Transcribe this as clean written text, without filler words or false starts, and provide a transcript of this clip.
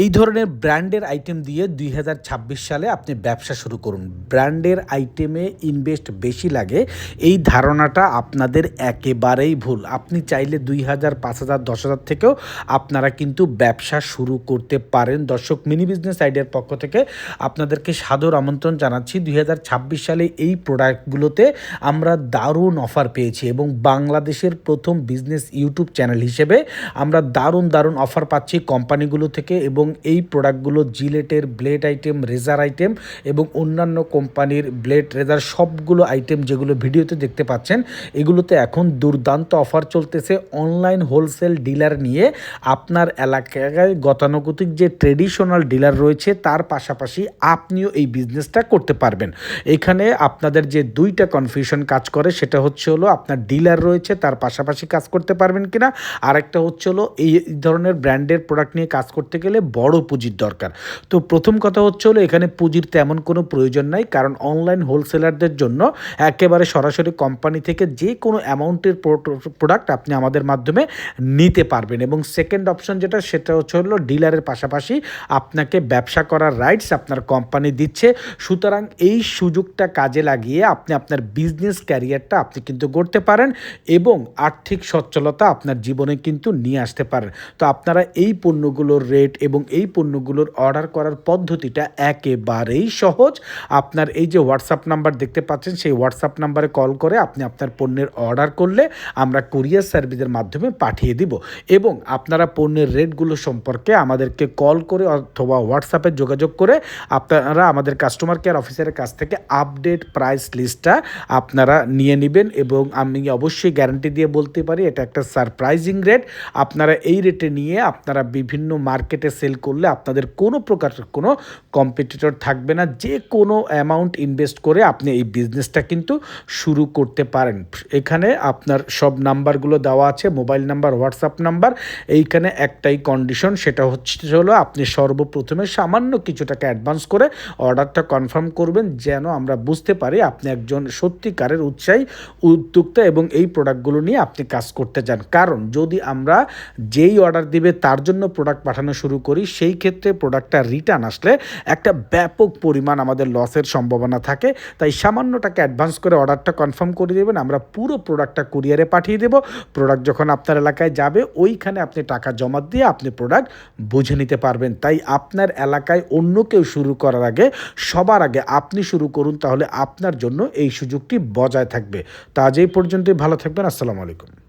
এই ধরনের ব্র্যান্ডের আইটেম দিয়ে ২০২৬ সালে আপনি ব্যবসা শুরু করুন। ব্র্যান্ডের আইটেমে ইনভেস্ট বেশি লাগে, এই ধারণাটা আপনাদের একেবারেই ভুল। আপনি চাইলে ২,০০০, ৫,০০০, ১০,০০০ থেকেও আপনারা কিন্তু ব্যবসা শুরু করতে পারেন। দর্শক, মিনি বিজনেস আইডিয়ার পক্ষ থেকে আপনাদেরকে সাদর আমন্ত্রণ জানাচ্ছি। ২০২৬ সালে এই প্রোডাক্টগুলোতে আমরা দারুণ অফার পেয়েছি এবং বাংলাদেশের প্রথম বিজনেস ইউটিউব চ্যানেল হিসেবে আমরা দারুণ অফার পাচ্ছি কোম্পানিগুলো থেকে। এবং এই প্রোডাক্টগুলো জিলেটের ব্লেড আইটেম, রেজার আইটেম এবং অন্যান্য কোম্পানির ব্লেড, রেজার সবগুলো আইটেম যেগুলো ভিডিওতে দেখতে পাচ্ছেন, এগুলোতে এখন দুর্দান্ত অফার চলতেছে। অনলাইন হোলসেল ডিলার নিয়ে আপনার এলাকায় গতানুগতিক যে ট্রেডিশনাল ডিলার রয়েছে তার পাশাপাশি আপনিও এই বিজনেসটা করতে পারবেন। এখানে আপনাদের যে দুইটা কনফিউশন কাজ করে, সেটা হচ্ছে হলো আপনার ডিলার রয়েছে তার পাশাপাশি কাজ করতে পারবেন কিনা, আরেকটা হচ্ছে হলো এই ধরনের ব্র্যান্ডের প্রোডাক্ট নিয়ে কাজ করতে গেলে বড় পুঁজির দরকার। তো প্রথম কথা হচ্ছে হলো এখানে পুঁজির তেমন কোনো প্রয়োজন নাই, কারণ অনলাইন হোলসেলারদের জন্য একেবারে সরাসরি কোম্পানি থেকে যে কোনো অ্যামাউন্টের প্রোডাক্ট আপনি আমাদের মাধ্যমে নিতে পারবেন। এবং সেকেন্ড অপশন সেটা হচ্ছে হলো ডিলারের পাশাপাশি আপনাকে ব্যবসা করার রাইটস আপনার কোম্পানি দিচ্ছে। সুতরাং এই সুযোগটা কাজে লাগিয়ে আপনি আপনার বিজনেস ক্যারিয়ারটা আপনি কিন্তু গড়তে পারেন এবং আর্থিক সচ্ছলতা আপনার জীবনে কিন্তু নিয়ে আসতে পারেন। তো আপনারা এই পণ্যগুলোর রেট এবং এই পণ্যগুলোর অর্ডার করার পদ্ধতিটা একেবারেই সহজ। আপনার এই যে হোয়াটসঅ্যাপ নাম্বার দেখতে পাচ্ছেন, সেই হোয়াটসঅ্যাপ নাম্বারে কল করে আপনি আপনার পণ্যের অর্ডার করলে আমরা কুরিয়ার সার্ভিসের মাধ্যমে পাঠিয়ে দিব। এবং আপনারা পণ্যের রেটগুলো সম্পর্কে আমাদেরকে কল করে অথবা হোয়াটসঅ্যাপে যোগাযোগ করে আপনারা আমাদের কাস্টমার কেয়ার অফিসারের কাছ থেকে আপডেট প্রাইস লিস্টটা আপনারা নিয়ে নেবেন। এবং আমি অবশ্যই গ্যারান্টি দিয়ে বলতে পারি এটা একটা সারপ্রাইজিং রেট। আপনারা এই রেটে নিয়ে আপনারা বিভিন্ন মার্কেটে সেল করলে আপনাদের কোনো প্রকার কোনো কম্পিটিটর থাকবে না। যে কোনো অ্যামাউন্ট ইনভেস্ট করে আপনি এই বিজনেসটা কিন্তু শুরু করতে পারেন। এখানে আপনার সব নাম্বারগুলো দেওয়া আছে, মোবাইল নাম্বার, হোয়াটসঅ্যাপ নাম্বার। এইখানে একটাই কন্ডিশন, সেটা হলো আপনি সর্বপ্রথমে সামান্য কিছু টাকা অ্যাডভান্স করে অর্ডারটা কনফার্ম করবেন, যেন আমরা বুঝতে পারি আপনি একজন সত্যিকারের উৎসাহী উদ্যোক্তা এবং এই প্রোডাক্টগুলো নিয়ে আপনি কাজ করতে চান। কারণ যদি আমরা যেই অর্ডার দিবে তার জন্য প্রোডাক্ট পাঠানো শুরু করি, সেই ক্ষেত্রে প্রোডাক্টটা রিটার্ন আসলে একটা ব্যাপক পরিমাণ আমাদের লসের সম্ভাবনা থাকে। তাই সামান্য টাকা অ্যাডভান্স করে অর্ডারটা কনফার্ম করে দেবেন, আমরা পুরো প্রোডাক্টটা কুরিয়ারে পাঠিয়ে দেব। প্রোডাক্ট যখন আপনার এলাকায় যাবে ওইখানে আপনি টাকা জমা দিয়ে আপনি প্রোডাক্ট বুঝে নিতে পারবেন। তাই আপনার এলাকায় অন্য কেউ শুরু করার আগে সবার আগে আপনি শুরু করুন, তাহলে আপনার জন্য এই সুযোগটি বজায় থাকবে। তা আজ এই পর্যন্তই, ভালো থাকবেন। আসসালামু আলাইকুম।